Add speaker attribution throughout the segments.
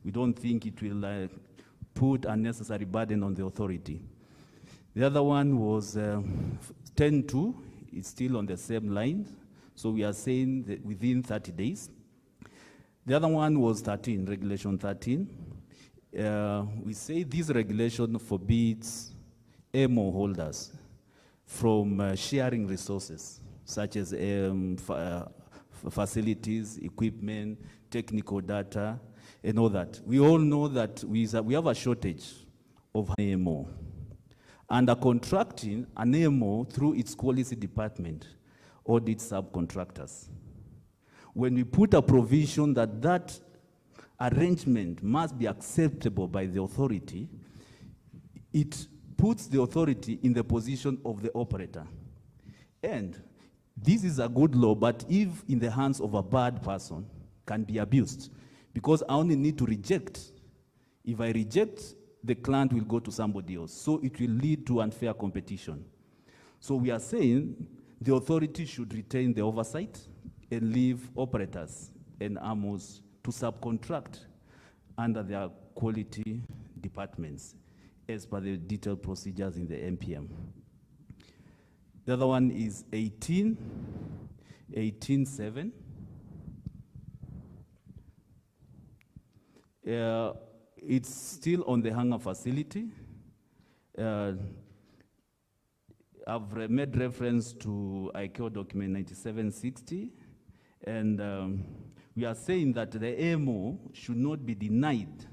Speaker 1: We don't think it will put unnecessary burden on the authority. The other one was 10.2, it's still on the same line. So we are saying that within 30 days. The other one was 13, Regulation 13. We say this regulation forbids AMO holders from sharing resources, such as facilities, equipment, technical data, and all that. We all know that we have a shortage of AMO. And contracting an AMO through its quality department audits subcontractors. When we put a provision that that arrangement must be acceptable by the authority, it puts the authority in the position of the operator. And this is a good law, but if in the hands of a bad person, can be abused. Because I only need to reject. If I reject, the client will go to somebody else. So it will lead to unfair competition. So we are saying the authority should retain the oversight and leave operators and AMOs to subcontract under their quality departments as per the detailed procedures in the NPM. The other one is 18.7. It's still on the hangar facility. I've made reference to ICAO document 9760, and we are saying that the AMO should not be denied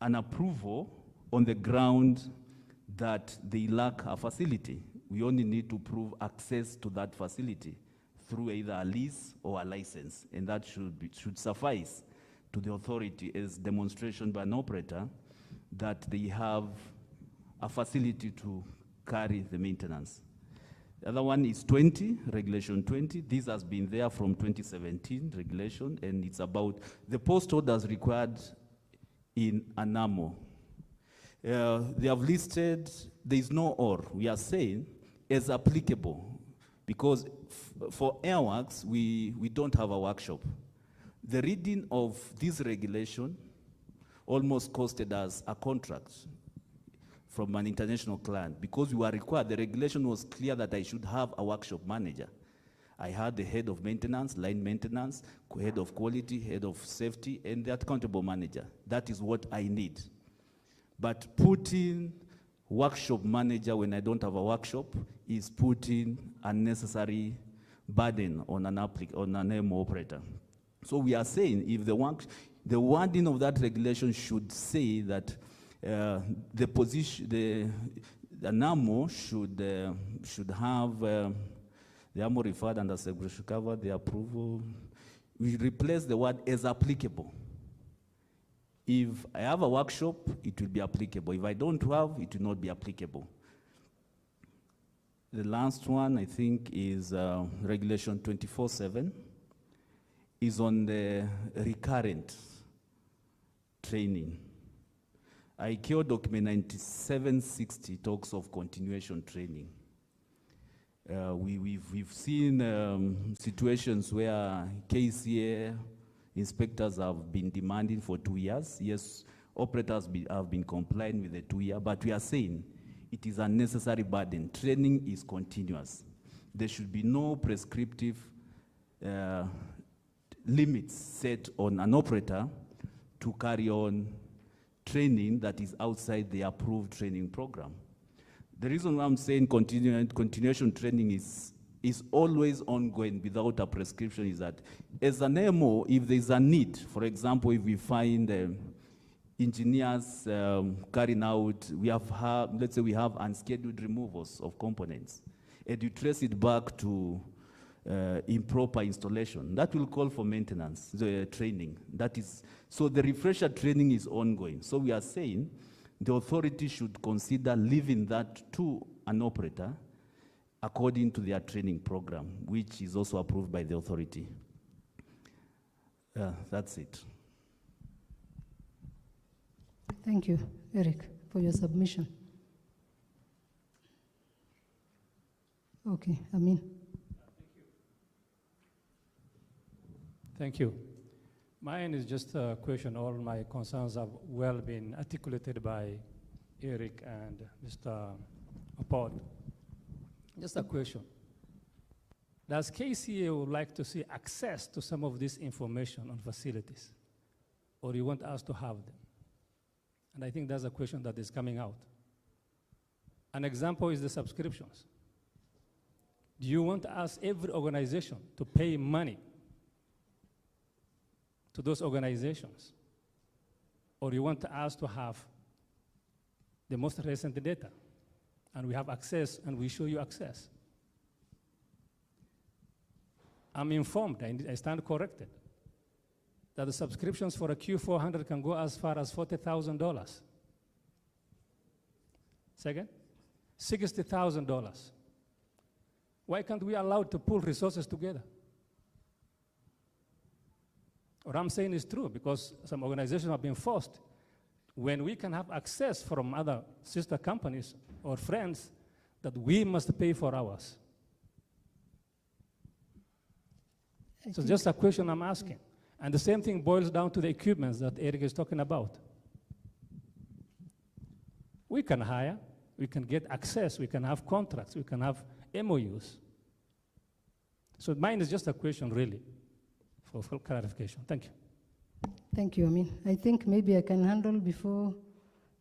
Speaker 1: an approval on the ground that they lack a facility. We only need to prove access to that facility through either a lease or a license, and that should suffice to the authority as demonstration by an operator that they have a facility to carry the maintenance. The other one is 20, Regulation 20. This has been there from 2017 regulation, and it's about the post orders required in an AMO. They have listed, there is no or. We are saying as applicable, because for airworks, we don't have a workshop. The reading of this regulation almost costed us a contract from an international client, because we were required, the regulation was clear that I should have a workshop manager. I had the head of maintenance, line maintenance, head of quality, head of safety, and the accountable manager. That is what I need. But putting workshop manager when I don't have a workshop is putting unnecessary burden on an AMO operator. So we are saying if the wording of that regulation should say that the AMO should have the AMO referred under segregation cover, the approval. We replace the word as applicable. If I have a workshop, it will be applicable. If I don't have, it will not be applicable. The last one, I think, is Regulation 24.7, is on the recurrent training. ICAO document 9760 talks of continuation training. We've seen situations where KCAA inspectors have been demanding for 2 years. Yes, operators have been complying with the 2 year, but we are saying it is a necessary burden. Training is continuous. There should be no prescriptive limits set on an operator to carry on training that is outside the approved training program. The reason why I'm saying continuation training is always ongoing without a prescription is that as an AMO, if there's a need, for example, if we find engineers carrying out, let's say we have unscheduled removals of components, and you trace it back to improper installation, that will call for maintenance, the training. So the refresher training is ongoing. So we are saying the authority should consider leaving that to an operator according to their training program, which is also approved by the authority. That's it.
Speaker 2: Thank you, Eric, for your submission. Okay, Amin.
Speaker 3: Thank you. Mine is just a question. All my concerns have well been articulated by Eric and Mr. Apod. Just a question. Does KCAA would like to see access to some of this information on facilities? Or you want us to have them? And I think that's a question that is coming out. An example is the subscriptions. Do you want us, every organization, to pay money to those organizations? Or you want us to have the most recent data, and we have access, and we show you access? I'm informed, I stand corrected, that the subscriptions for a Q400 can go as far as $40,000. Second, $60,000. Why can't we allow to pool resources together? What I'm saying is true, because some organizations have been forced. When we can have access from other sister companies or friends, that we must pay for ours. So just a question I'm asking. And the same thing boils down to the equipment that Eric is talking about. We can hire, we can get access, we can have contracts, we can have MOUs. So mine is just a question, really, for full clarification. Thank you.
Speaker 2: Thank you, Amin. I think maybe I can handle before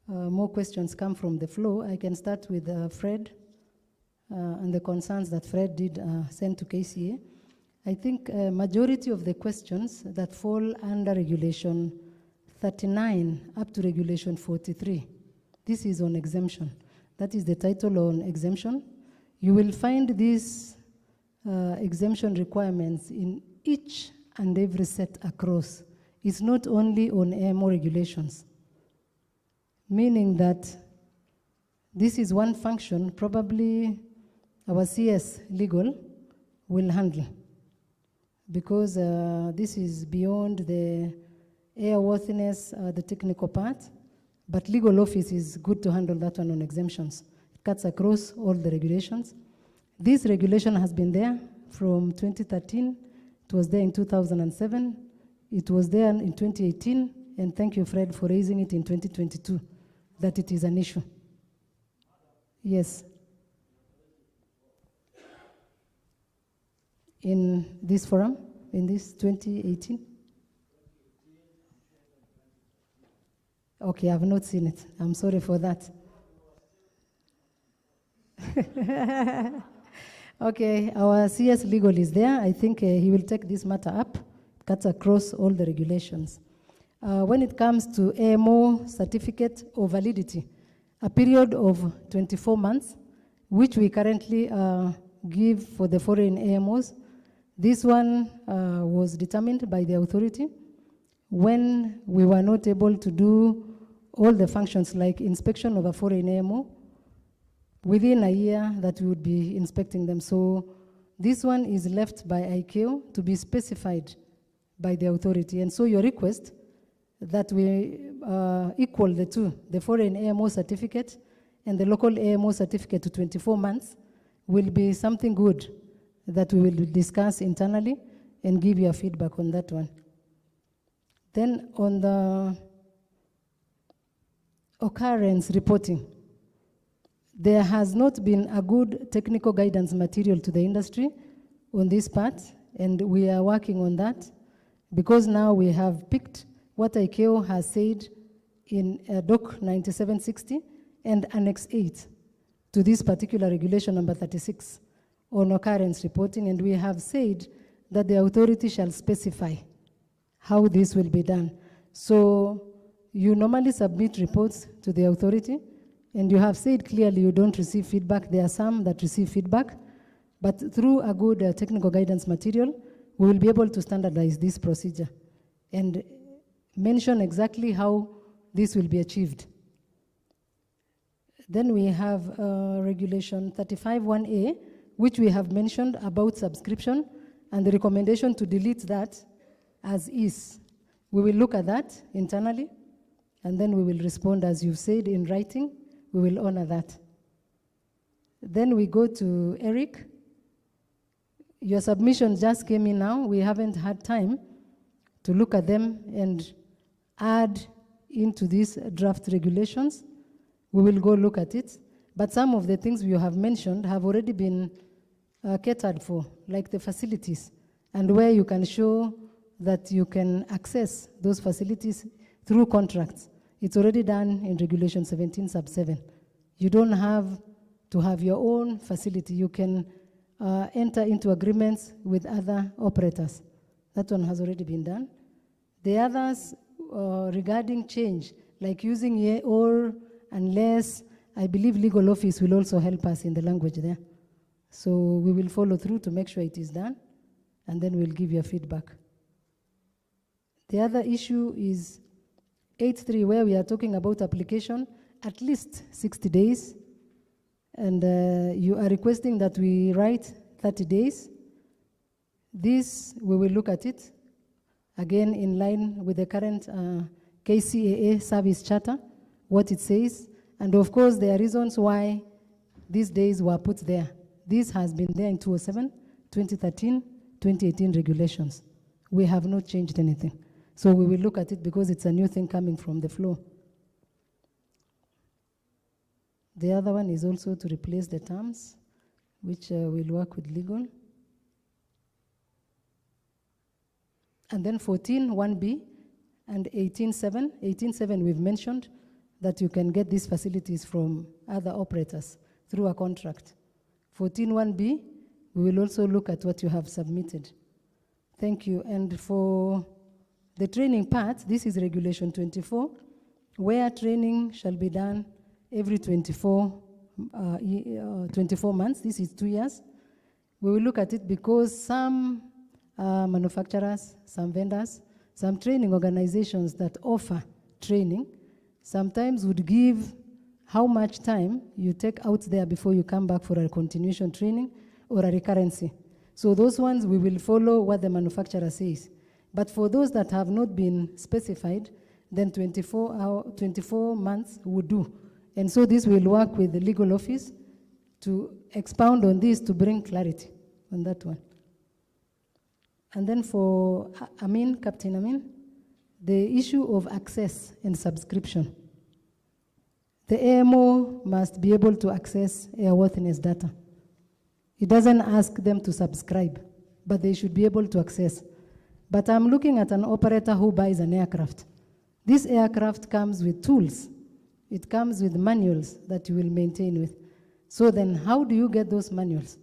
Speaker 2: more questions come from the floor. I can start with Fred and the concerns that Fred did send to KCA. I think majority of the questions that fall under Regulation 39 up to Regulation 43, this is on exemption. That is the title on exemption. You will find these exemption requirements in each and every set across. It's not only on AMO regulations, meaning that this is one function probably our CS legal will handle, because this is beyond the airworthiness, the technical part, but legal office is good to handle that one on exemptions. It cuts across all the regulations. This regulation has been there from 2013. It was there in 2007. It was there in 2018. And thank you, Fred, for raising it in 2022, that it is an issue. Yes. In this forum, in this 2018? Okay, I've not seen it. I'm sorry for that. Okay, our CS legal is there. I think he will take this matter up, cuts across all the regulations. When it comes to AMO certificate or validity, a period of 24 months, which we currently give for the foreign AMOs, this one was determined by the authority when we were not able to do all the functions like inspection of a foreign AMO within a year that we would be inspecting them. So this one is left by ICAO to be specified by the authority. And so your request that we equal the two, the foreign AMO certificate and the local AMO certificate to 24 months will be something good that we will discuss internally and give you a feedback on that one. Then on the occurrence reporting, there has not been a good technical guidance material to the industry on this part, and we are working on that, because now we have picked what ICAO has said in Doc 9760 and Annex 8 to this particular regulation number 36 on occurrence reporting, and we have said that the authority shall specify how this will be done. So you normally submit reports to the authority, and you have said clearly you don't receive feedback. There are some that receive feedback, but through a good technical guidance material, we will be able to standardize this procedure and mention exactly how this will be achieved. Then we have Regulation 35(1)A, which we have mentioned about subscription, and the recommendation to delete that as is. We will look at that internally, and then we will respond as you've said in writing. We will honor that. Then we go to Eric. Your submission just came in now. We haven't had time to look at them and add into these draft regulations. We will go look at it. But some of the things you have mentioned have already been catered for, like the facilities, and where you can show that you can access those facilities through contracts. It's already done in Regulation 17 sub 7. You don't have to have your own facility. You can enter into agreements with other operators. That one has already been done. The others regarding change, like using ye, or, unless, I believe legal office will also help us in the language there. So we will follow through to make sure it is done, and then we'll give you a feedback. The other issue is 8.3, where we are talking about application, at least 60 days. And you are requesting that we write 30 days. This, we will look at it, again in line with the current KCAA service charter, what it says. And of course, there are reasons why these days were put there. This has been there in 2007, 2013, 2018 regulations. We have not changed anything. So we will look at it because it's a new thing coming from the floor. The other one is also to replace the terms, which will work with legal. And then 14.1b and 18.7. 18.7 we've mentioned that you can get these facilities from other operators through a contract. 14.1b, we will also look at what you have submitted. Thank you. And for the training part, this is Regulation 24, where training shall be done every 24 months. This is 2 years. We will look at it because some manufacturers, some vendors, some training organizations that offer training sometimes would give how much time you take out there before you come back for a continuation training or a recurrency. So those ones, we will follow what the manufacturer says. But for those that have not been specified, then 24 months would do. And so this will work with the legal office to expound on this to bring clarity on that one. And then for Amin, Captain Amin, the issue of access and subscription. The AMO must be able to access airworthiness data. It doesn't ask them to subscribe, but they should be able to access. But I'm looking at an operator who buys an aircraft. This aircraft comes with tools. It comes with manuals that you will maintain with. So then how do you get those manuals?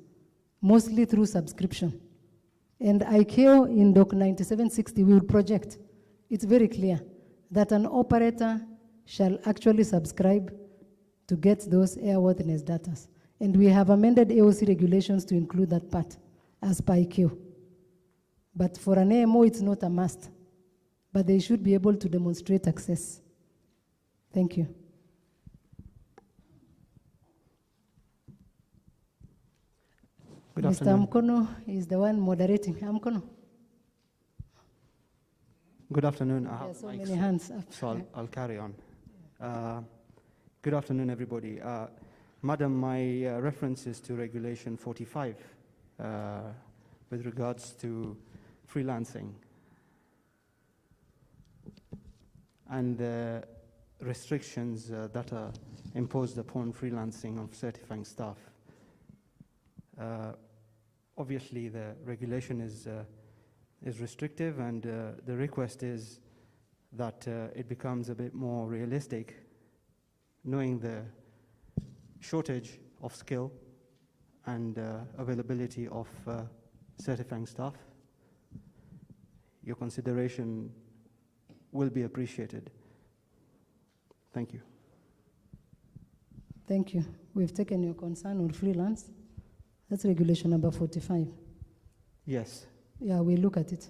Speaker 2: Mostly through subscription. And ICAO in Doc 9760 will project. It's very clear that an operator shall actually subscribe to get those airworthiness data. And we have amended AOC regulations to include that part as per ICAO. But for an AMO, it's not a must. But they should be able to demonstrate access. Thank you.
Speaker 4: Good
Speaker 2: Mr.
Speaker 4: afternoon.
Speaker 2: Amkono is the one moderating. Amkono.
Speaker 4: Good afternoon.
Speaker 2: There are so many hands up.
Speaker 4: So I'll carry on. Good afternoon, everybody. Madam, my reference is to Regulation 45 with regards to freelancing and the restrictions that are imposed upon freelancing of certifying staff. Obviously, the regulation is restrictive, and the request is that it becomes a bit more realistic, knowing the shortage of skill and availability of certifying staff. Your consideration will be appreciated. Thank you.
Speaker 2: Thank you. We've taken your concern on freelance. That's regulation number 45.
Speaker 4: Yes.
Speaker 2: Yeah, we'll look at it.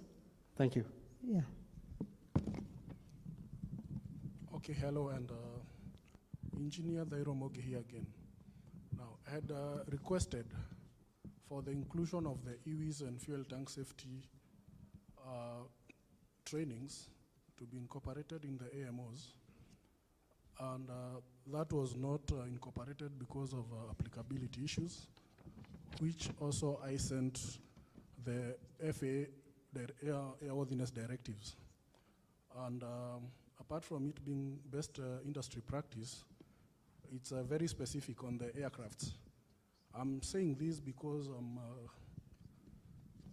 Speaker 4: Thank you.
Speaker 2: Yeah.
Speaker 5: Okay, hello, and Engineer Dairo Mogi here again. Now, I had requested for the inclusion of the EWIS and fuel tank safety trainings to be incorporated in the AMOs. And that was not incorporated because of applicability issues, which also I sent the FAA, their airworthiness directives And apart from it being best industry practice, it's very specific on the aircrafts. I'm saying this because I'm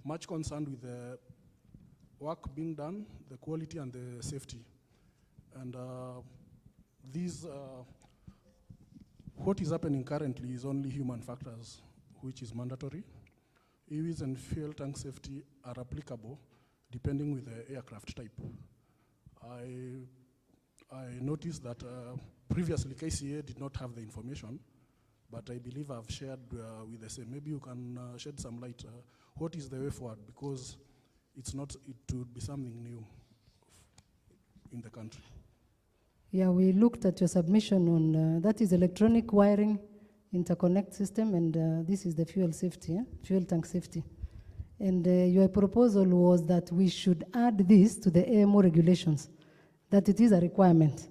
Speaker 5: much concerned with the work being done, the quality and the safety. And what is happening currently is only human factors, which is mandatory. EVs and fuel tank safety are applicable depending with the aircraft type. I noticed that previously KCAA did not have the information, but I believe I've shared with the same. Maybe you can shed some light. What is the way forward? Because it would be something new in the country.
Speaker 2: Yeah, we looked at your submission on, that is electronic wiring interconnect system, and this is the fuel safety, fuel tank safety. And your proposal was that we should add this to the AMO regulations, that it is a requirement.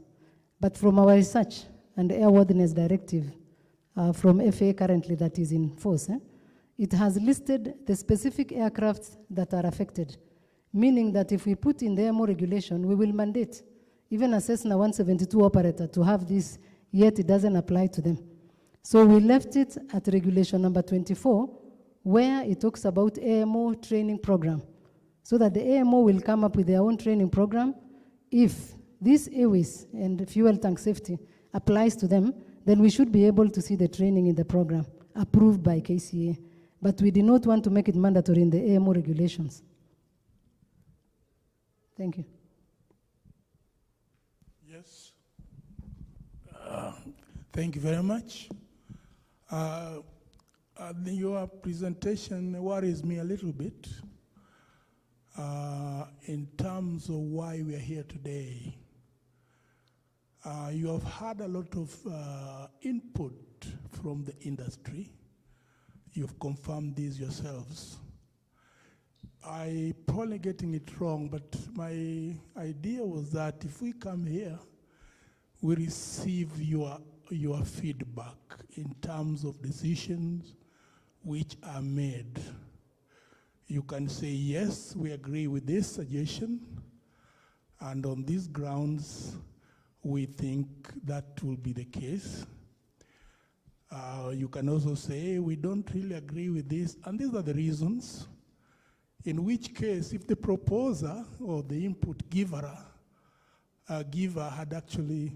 Speaker 2: But from our research and airworthiness directive from FAA currently that is in force, it has listed the specific aircrafts that are affected, meaning that if we put in the AMO regulation, we will mandate even a Cessna 172 operator to have this, yet it doesn't apply to them. So we left it at regulation number 24, where it talks about AMO training program, so that the AMO will come up with their own training program. If this AWIS and fuel tank safety applies to them, then we should be able to see the training in the program approved by KCAA. But we did not want to make it mandatory in the AMO regulations. Thank you.
Speaker 6: Yes. Thank you very much. Your presentation worries me a little bit in terms of why we are here today. You have had a lot of input from the industry. You've confirmed these yourselves. I'm probably getting it wrong, but my idea was that if we come here, we receive your feedback in terms of decisions which are made. You can say, yes, we agree with this suggestion, and on these grounds, we think that will be the case. You can also say, we don't really agree with this, and these are the reasons. In which case, if the proposer or the input giver had actually,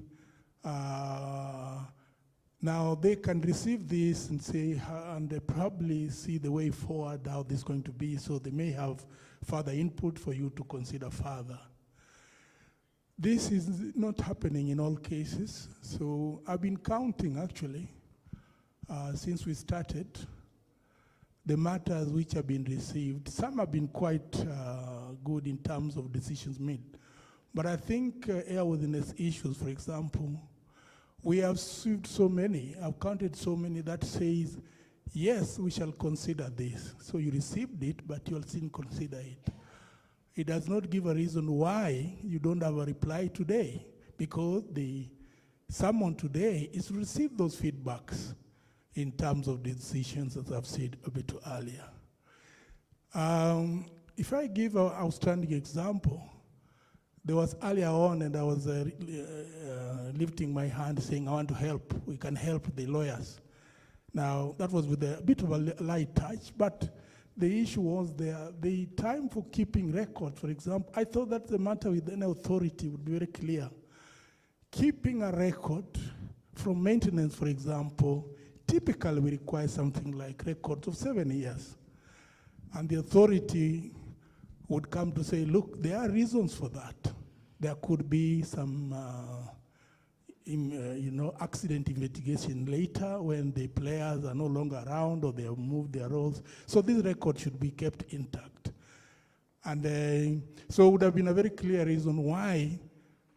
Speaker 6: now they can receive this and say, and they probably see the way forward, how this is going to be, so they may have further input for you to consider further. This is not happening in all cases, so I've been counting actually, since we started, the matters which have been received. Some have been quite good in terms of decisions made. But I think airworthiness issues, for example, we have received so many, I've counted so many that says, yes, we shall consider this. So you received it, but you'll still consider it. It does not give a reason why you don't have a reply today, because someone today is to receive those feedbacks in terms of the decisions, as I've said a bit earlier. If I give an outstanding example, there was earlier on, and I was lifting my hand saying, I want to help. We can help the lawyers. Now, that was with a bit of a light touch, but the issue was the time for keeping records, for example. I thought that the matter with any authority would be very clear. Keeping a record from maintenance, for example, typically we require something like records of 7 years. And the authority would come to say, look, there are reasons for that. There could be some accident investigation later when the players are no longer around or they have moved their roles. So this record should be kept intact. And so it would have been a very clear reason why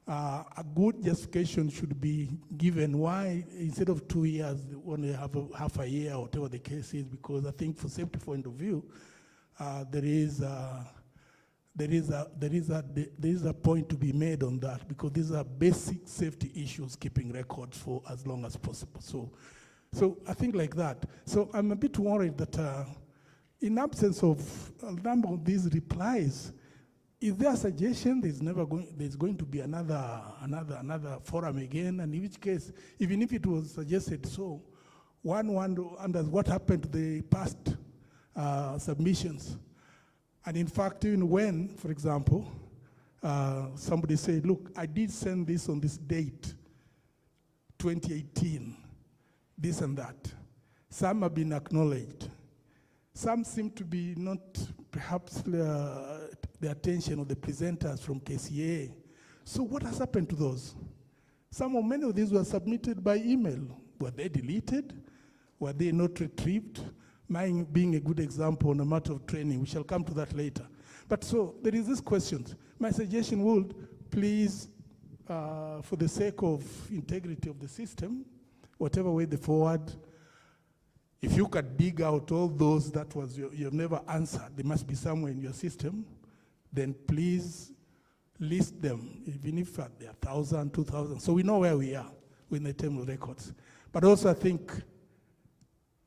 Speaker 6: a good justification should be given why instead of 2 years, only have half a year or whatever the case is, because I think for safety point of view, there is a point to be made on that, because these are basic safety issues, keeping records for as long as possible. So I think like that. So I'm a bit worried that in absence of a number of these replies, Is there a suggestion there's going to be another forum again? And in which case, even if it was suggested so, one wonders what happened to the past submissions. And in fact, even when, for example, somebody said, look, I did send this on this date, 2018, this and that. Some have been acknowledged. Some seem to be not perhaps the attention of the presenters from KCAA. So what has happened to those? Many of these were submitted by email. Were they deleted? Were they not retrieved? Mine being a good example on a matter of training. We shall come to that later. But so there is this question. My suggestion would, please, for the sake of integrity of the system, whatever way they forward, if you could dig out all those that was you have never answered, they must be somewhere in your system, then please list them, even if they're 1,000, 2,000, so we know where we are with the term of records. But also I think,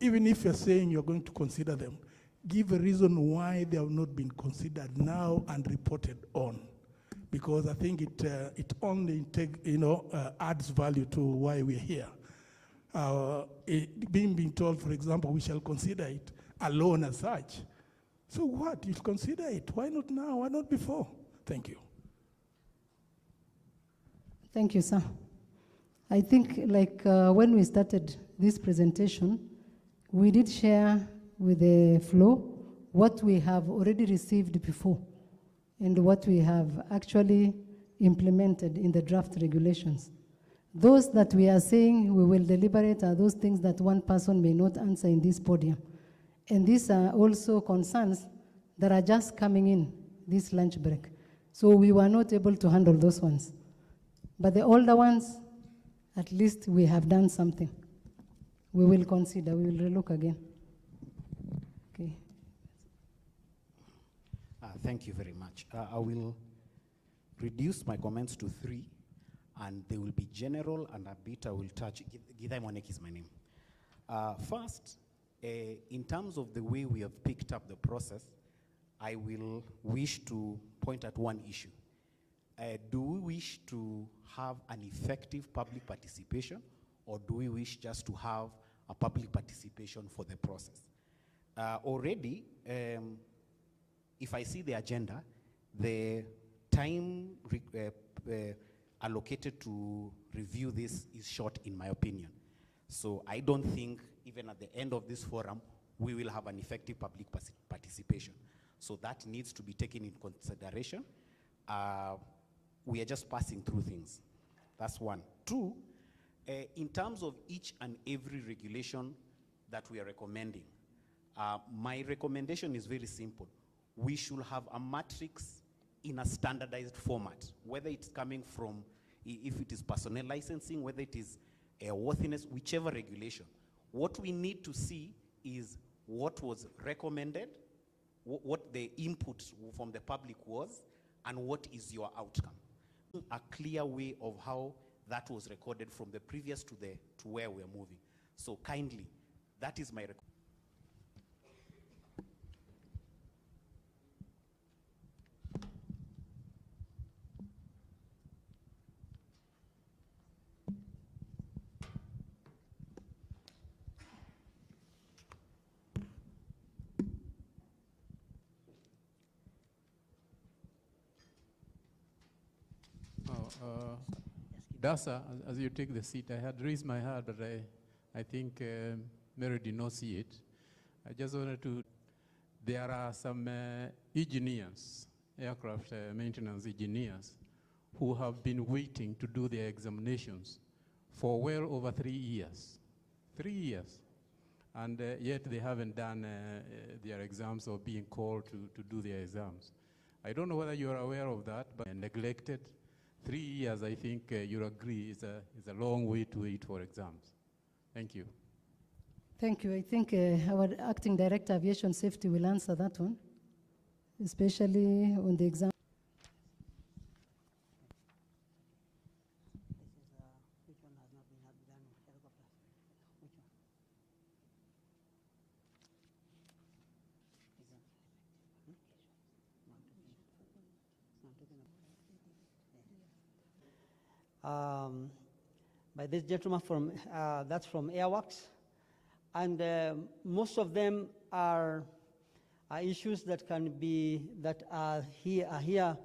Speaker 6: even if you're saying you're going to consider them, give a reason why they have not been considered now and reported on. Because I think it only adds value to why we're here. Being told, for example, we shall consider it alone as such. So what? You'll consider it. Why not now? Why not before? Thank you.
Speaker 2: Thank you, sir. I think when we started this presentation, we did share with the floor what we have already received before and what we have actually implemented in the draft regulations. Those that we are saying we will deliberate are those things that one person may not answer in this podium. And these are also concerns that are just coming in this lunch break. So we were not able to handle those ones. But the older ones, at least we have done something. We will consider, we will relook again. Okay.
Speaker 7: Thank you very much. I will reduce my comments to 3. And they will be general, and a bit I will touch. Githai Monek is my name. First, in terms of the way we have picked up the process, I will wish to point at one issue. Do we wish to have an effective public participation, or do we wish just to have a public participation for the process? Already, if I see the agenda, the time allocated to review this is short, in my opinion. So I don't think, even at the end of this forum, we will have an effective public participation. So that needs to be taken into consideration. We are just passing through things. That's one. 2, in terms of each and every regulation that we are recommending, my recommendation is very simple. We should have a matrix in a standardized format, whether it's coming from, if it is personnel licensing, whether it is worthiness, whichever regulation. What we need to see is what was recommended, what the input from the public was, and what is your outcome. A clear way of how that was recorded from the previous to where we're moving. So kindly, that is my recommendation.
Speaker 8: Dasa, as you take the seat, I had raised my hand, but I think Mary did not see it. I just wanted to, there are some engineers, aircraft maintenance engineers, who have been waiting to do their examinations for well over 3 years. 3 years. And yet they haven't done their exams or being called to do their exams. I don't know whether you're aware of that, but neglected. 3 years, I think you'll agree, is a long way to wait for exams. Thank you.
Speaker 2: Thank you. I think our Acting Director Aviation Safety will answer that one, especially on the exam.
Speaker 9: Which one has not been done with helicopters? Which one? by this gentleman from, that's from Airworks. And most of them are issues that can be, that are here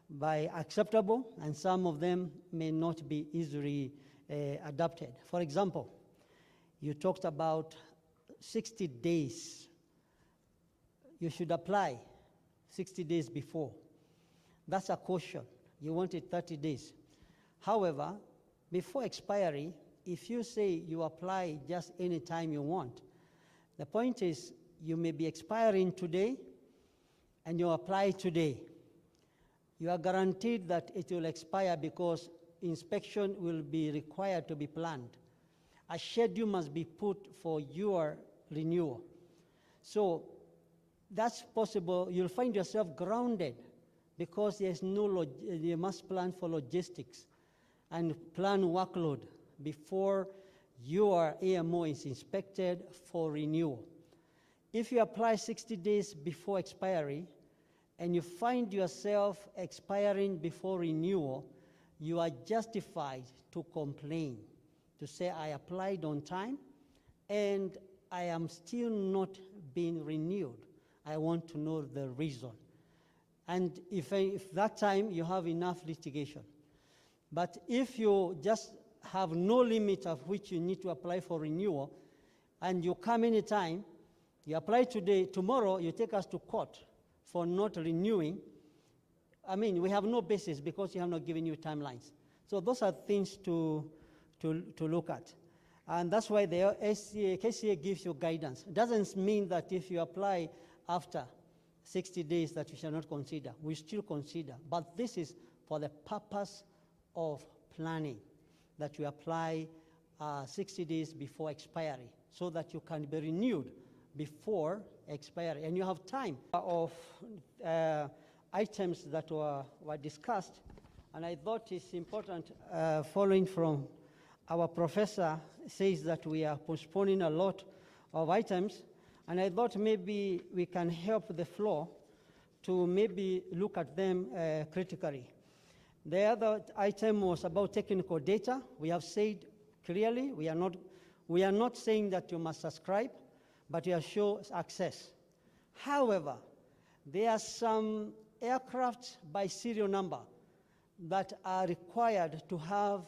Speaker 9: by acceptable, and some of them may not be easily adapted. For example, you talked about 60 days. You should apply 60 days before. That's a caution. You want it 30 days. However, before expiry, if you say you apply just any time you want, the point is you may be expiring today and you apply today. You are guaranteed that it will expire because inspection will be required to be planned. A schedule must be put for your renewal. So that's possible. You'll find yourself grounded because there's no, you must plan for logistics and plan workload before your AMO is inspected for renewal. If you apply 60 days before expiry and you find yourself expiring before renewal, you are justified to complain, to say, I applied on time and I am still not being renewed. I want to know the reason. And if that time you have enough litigation. But if you just have no limit of which you need to apply for renewal, and you come anytime, you apply today, tomorrow you take us to court for not renewing, I mean, we have no basis because you have not given you timelines. So those are things to look at. And that's why the KCAA gives you guidance. It doesn't mean that if you apply after 60 days that you shall not consider. We still consider. But this is for the purpose of planning, that you apply 60 days before expiry so that you can be renewed before expiry. And you have time of items that were discussed. And I thought it's important, following from our professor says that we are postponing a lot of items. And I thought maybe we can help the floor to maybe look at them critically. The other item was about technical data. We have said clearly, we are not saying that you must subscribe, but you show access. However, there are some aircraft by serial number that are required to have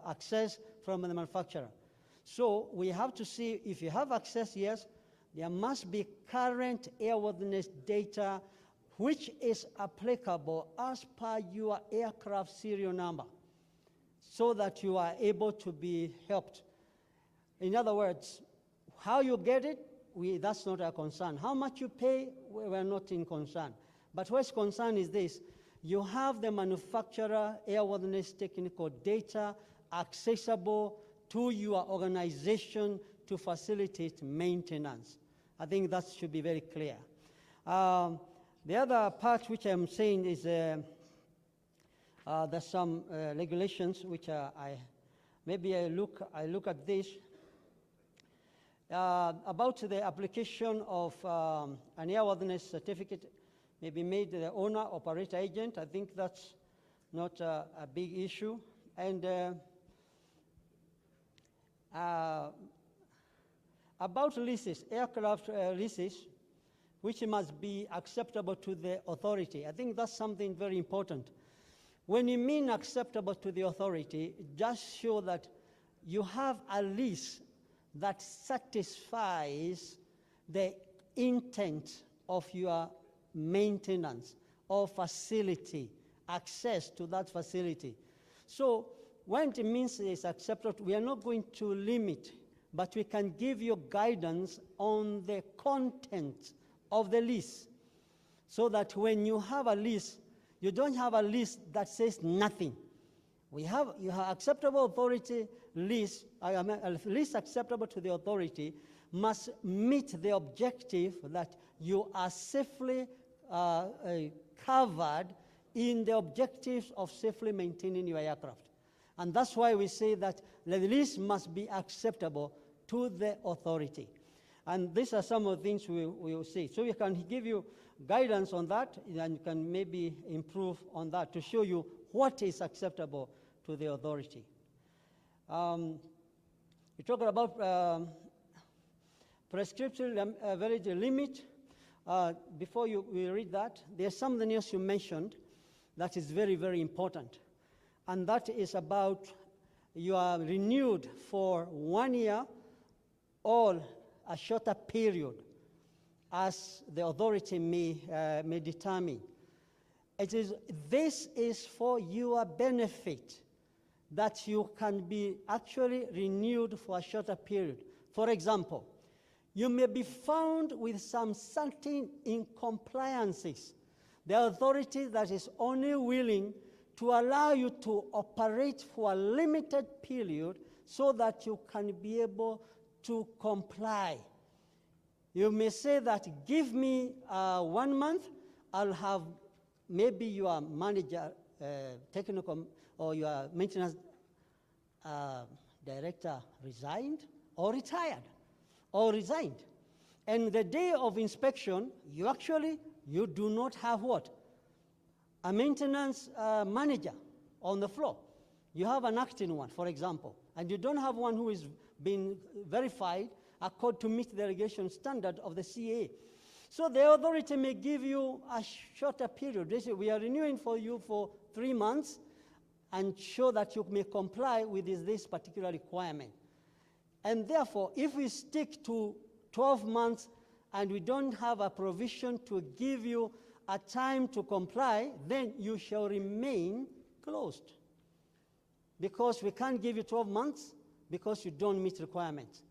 Speaker 9: access from the manufacturer. So we have to see if you have access, yes, there must be current airworthiness data which is applicable as per your aircraft serial number so that you are able to be helped. In other words, how you get it, that's not our concern. How much you pay, we're not in concern. But what's concern is this: you have the manufacturer airworthiness technical data accessible to your organization to facilitate maintenance. I think that should be very clear. The other part which I'm saying is there's some regulations which I look at this about the application of an airworthiness certificate may be made the owner, operator, agent. I think that's not a big issue. And about leases, aircraft leases, which must be acceptable to the authority. I think that's something very important. When you mean acceptable to the authority, just show that you have a lease that satisfies the intent of your maintenance or facility, access to that facility. So when it means it's acceptable, we are not going to limit, but we can give you guidance on the content of the lease, so that when you have a lease, you don't have a lease that says nothing. You have acceptable authority lease, a lease acceptable to the authority must meet the objective that you are safely covered in the objectives of safely maintaining your aircraft. And that's why we say that the lease must be acceptable to the authority. And these are some of the things we will see. So we can give you guidance on that, and you can maybe improve on that to show you what is acceptable to the authority. We talked about prescriptive validity limit. Before we read that, there's something else you mentioned that is very, very important. And that is about you are renewed for 1 year or a shorter period as the authority may determine. This is for your benefit, that you can be actually renewed for a shorter period. For example, you may be found with some certain incompliances. The authority that is only willing to allow you to operate for a limited period so that you can be able to comply. You may say that, give me 1 month, I'll have maybe your manager, technical, or your maintenance director resigned or retired or resigned. And the day of inspection, you do not have what? A maintenance manager on the floor. You have an acting one, for example, and you don't have one who is being verified according to meet the regulation standard of the CAA. So the authority may give you a shorter period. They say, we are renewing for you for 3 months and show that you may comply with this particular requirement. And therefore, if we stick to 12 months and we don't have a provision to give you a time to comply, then you shall remain closed. Because we can't give you 12 months because you don't meet requirements.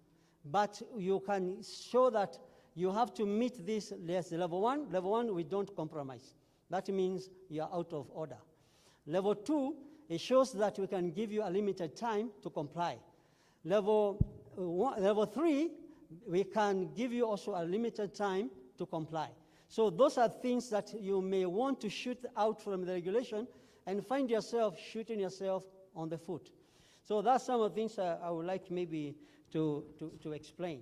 Speaker 9: But you can show that you have to meet this. There's level 1. Level 1, we don't compromise. That means you're out of order. Level 2, it shows that we can give you a limited time to comply. Level 3, we can give you also a limited time to comply. So those are things that you may want to shoot out from the regulation and find yourself shooting yourself on the foot. So that's some of the things I would like maybe to explain.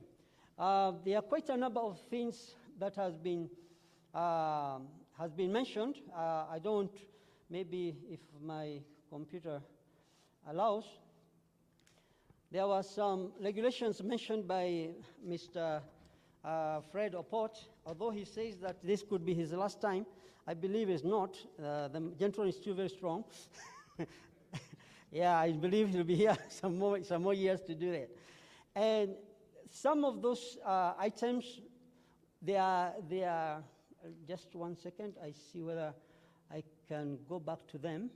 Speaker 9: There are quite a number of things that has been mentioned. I don't, maybe if my computer allows, there were some regulations mentioned by Mr. Fred Oport. Although he says that this could be his last time, I believe it's not. The gentleman is still very strong. Yeah, I believe he'll be here some more years to do it. And some of those items, they are, just 1 second, I see whether I can go back to them.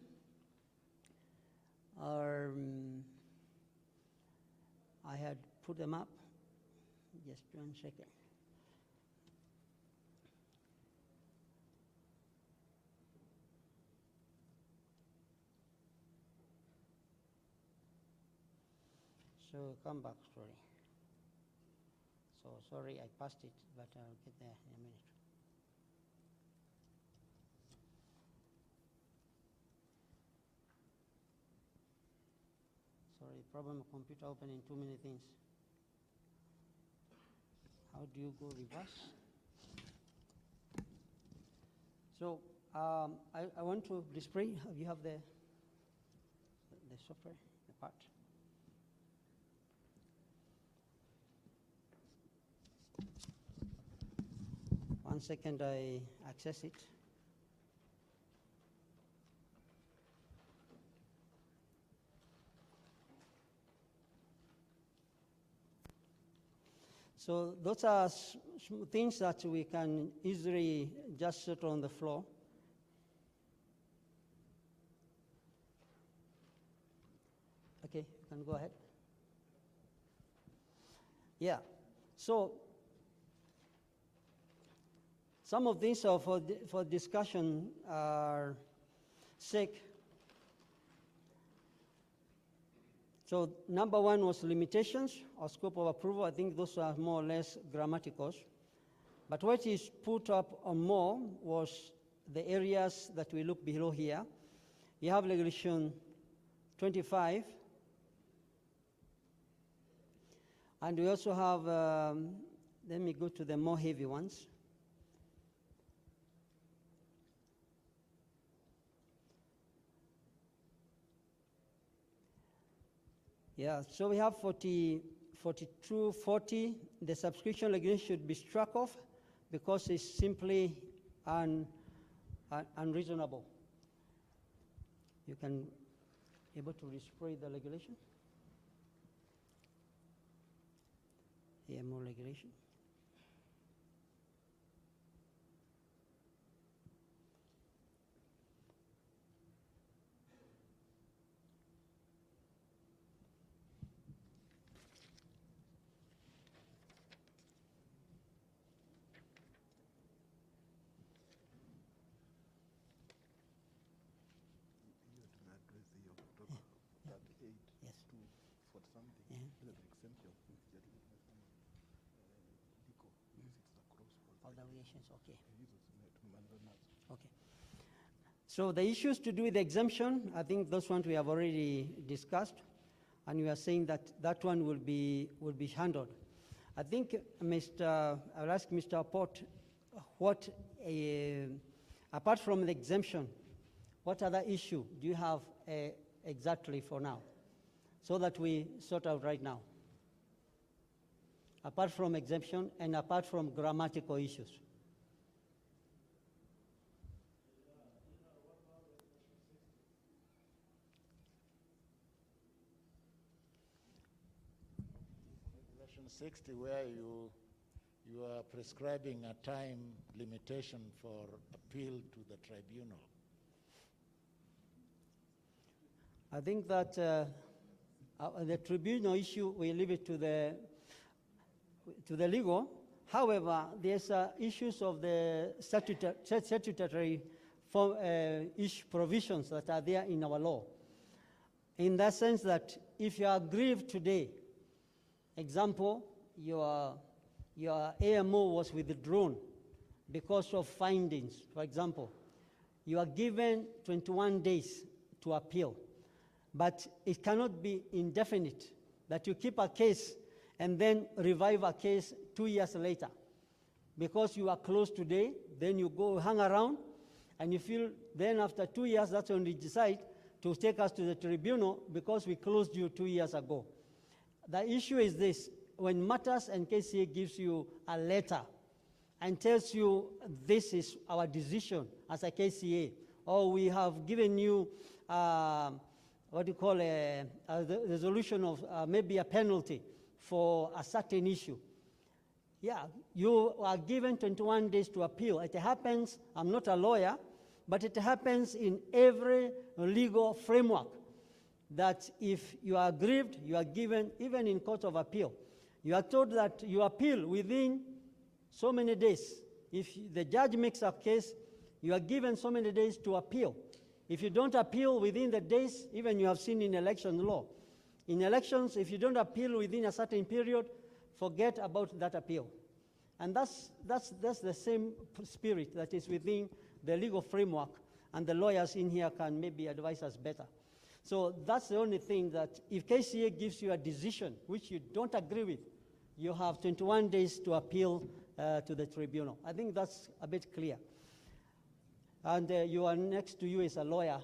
Speaker 9: I had put them up. Just 1 second. So come back, sorry. So sorry, I passed it, but I'll get there in a minute. Sorry, problem of computer opening too many things. How do you go reverse? So I want to display. You have the software, the part. One second, I access it. So those are things that we can easily just settle on the floor. Okay, you can go ahead. Yeah, so some of these are for discussion sake. So number 1 was limitations or scope of approval. I think those are more or less grammaticals. But what is put up on more was the areas that we look below here. You have regulation 25. And we also have, let me go to the more heavy ones. Yeah, so we have 4240. The subscription regulation should be struck off because it's simply unreasonable. You can able to respray the regulation. Here, more regulation. All the variations, okay. Okay. So the issues to do with the exemption, I think those ones we have already discussed, and we are saying that that one will be handled. I think I'll ask Mr. Port, what, apart from the exemption, what other issue do you have exactly for now, so that we sort out right now? Apart from exemption and apart from grammatical issues.
Speaker 10: Regulation 60, where you are prescribing a time limitation for appeal to the tribunal.
Speaker 9: I think that the tribunal issue, we leave it to the legal. However, there's issues of the statutory provisions that are there in our law. In that sense that if you are aggrieved today, example, your AMO was withdrawn because of findings, for example, you are given 21 days to appeal, but it cannot be indefinite, that you keep a case and then revive a case 2 years later. Because you are closed today, then you go hang around, and you feel then after 2 years, that's when you decide to take us to the tribunal because we closed you 2 years ago. The issue is this: when Matters and KCA gives you a letter and tells you this is our decision as a KCA, or we have given you what you call the resolution of maybe a penalty for a certain issue. Yeah, you are given 21 days to appeal. It happens, I'm not a lawyer, but it happens in every legal framework that if you are aggrieved, you are given, even in court of appeal, you are told that you appeal within so many days. If the judge makes a case, you are given so many days to appeal. If you don't appeal within the days, even you have seen in election law, in elections, if you don't appeal within a certain period, forget about that appeal. And that's the same spirit that is within the legal framework, and the lawyers in here can maybe advise us better. So that's the only thing, that if KCA gives you a decision which you don't agree with, you have 21 days to appeal to the tribunal. I think that's a bit clear. And you are next to you is a lawyer,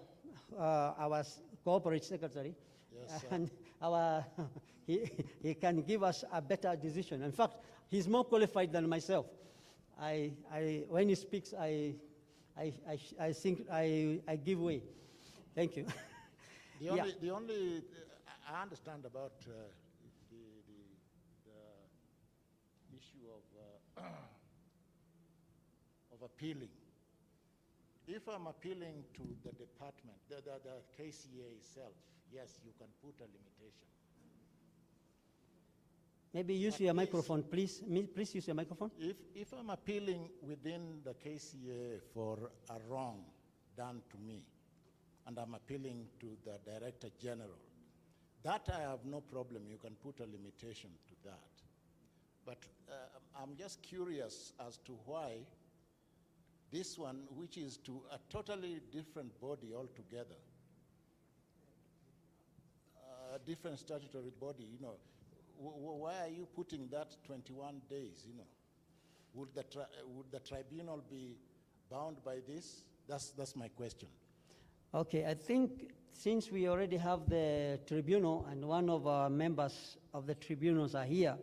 Speaker 9: our corporate secretary.
Speaker 10: Yes,
Speaker 9: and he can give us a better decision. In fact, he's more qualified than myself. When he speaks, I think I give way. Thank you.
Speaker 10: The only I understand about the issue of appealing. If I'm appealing to the department, the KCA itself, yes, you can put a limitation.
Speaker 9: Maybe use your microphone, please. Please use your microphone.
Speaker 10: If I'm appealing within the KCA for a wrong done to me, and I'm appealing to the Director General, that I have no problem. You can put a limitation to that. But I'm just curious as to why this one, which is to a totally different body altogether, a different statutory body, you know, why are you putting that 21 days, you know? Would the tribunal be bound by this? That's my question.
Speaker 9: Okay, I think since we already have the tribunal and one of our members of the tribunals are here,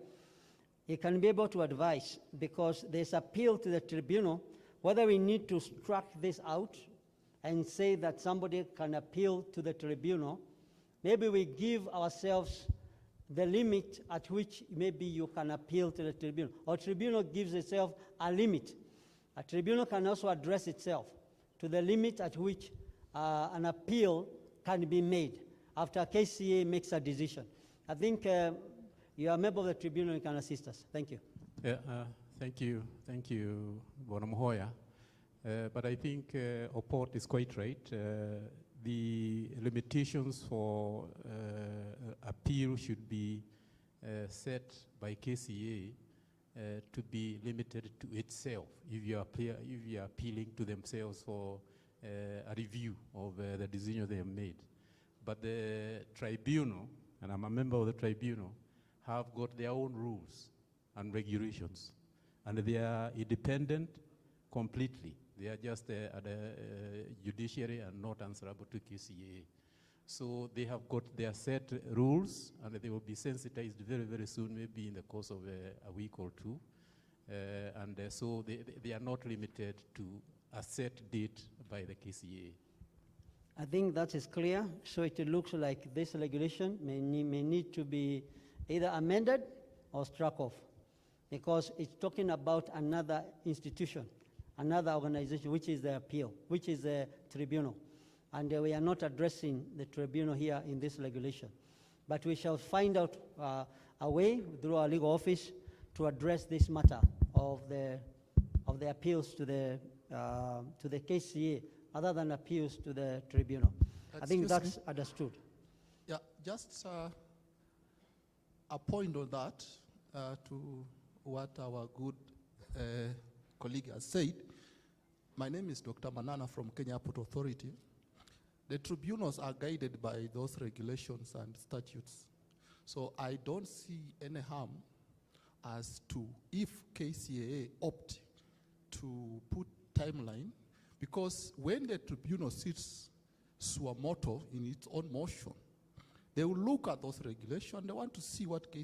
Speaker 9: he can be able to advise, because there's appeal to the tribunal, whether we need to strike this out and say that somebody can appeal to the tribunal. Maybe we give ourselves the limit at which maybe you can appeal to the tribunal, or tribunal gives itself a limit. A tribunal can also address itself to the limit at which an appeal can be made after KCA makes a decision. I think you are a member of the tribunal and can assist us. Thank you.
Speaker 8: Yeah, thank you, Bonamohoya. But I think Oport is quite right. The limitations for appeal should be set by KCA to be limited to itself if you are appealing to themselves for a review of the decision they have made. But the tribunal, and I'm a member of the tribunal, have got their own rules and regulations, and they are independent completely. They are just at the judiciary and not answerable to KCA. So they have got their set rules, and they will be sensitized very, very soon, maybe in the course of a week or two. So they are not limited to a set date by the KCA.
Speaker 9: I think that is clear. So it looks like this regulation may need to be either amended or struck off, because it's talking about another institution, another organization, which is the appeal, which is the tribunal. And we are not addressing the tribunal here in this regulation. But we shall find out a way through our legal office to address this matter of the appeals to the KCA, other than appeals to the tribunal. I think that's understood.
Speaker 11: Yeah, just a point on that to what our good colleague has said. My name is Dr. Manana from Kenya Port Authority. The tribunals are guided by those regulations and statutes. So I don't see any harm as to if KCAA opt to put timeline, because when the tribunal sits suo motu in its own motion, they will look at those regulations. They want to see what KCAA